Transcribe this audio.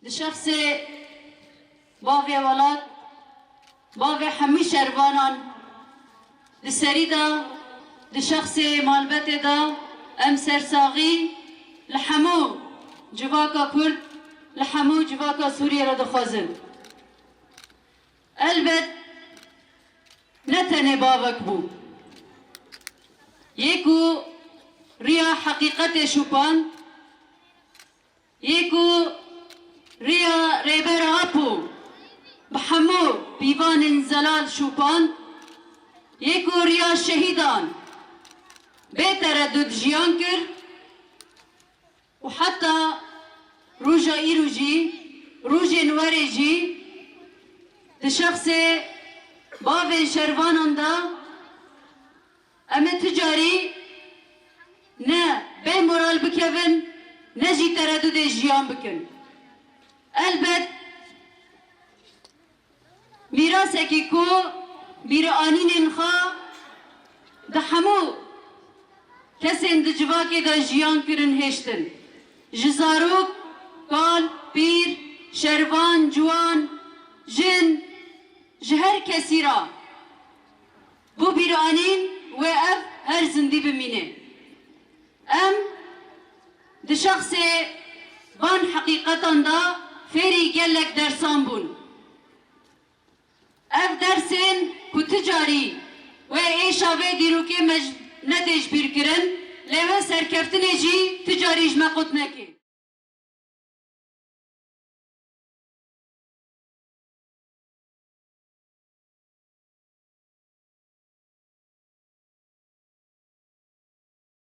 لشخص باوی ولاد باوی همی شروانان لسری دا لشخص مالبت دا ام سرساغی لحمو جواکا کرد لحمو جواکا سوریه را دخوازن البت نتنه باوک بو یکو ریا حقیقت شوپان یکو ریا ریبر آپو بحمو بیوان زلال شوپان یکو ریا شهیدان به تردد جیان کر و حتی روژا ایرو جی روژ نوری جی ده شخص باوی شروانان دا اما تجاری نه به مورال بکوین نه جی تردد جیان بکن البت میراث اکی کو بیر آنین انخوا ده همو کسین ده جواکی ده جیان کرن هشتن جزاروک کال پیر شروان جوان جن جهر کسی را بو بیر آنین و اف هر زندی بمینه ام ده شخص بان حقیقتان دا فری گلک درسان بون اف درسین کو تجاری و ایشا و دیروکی ندیش بیر کرن لیوه سرکفتنه جی تجاریش مقود نکه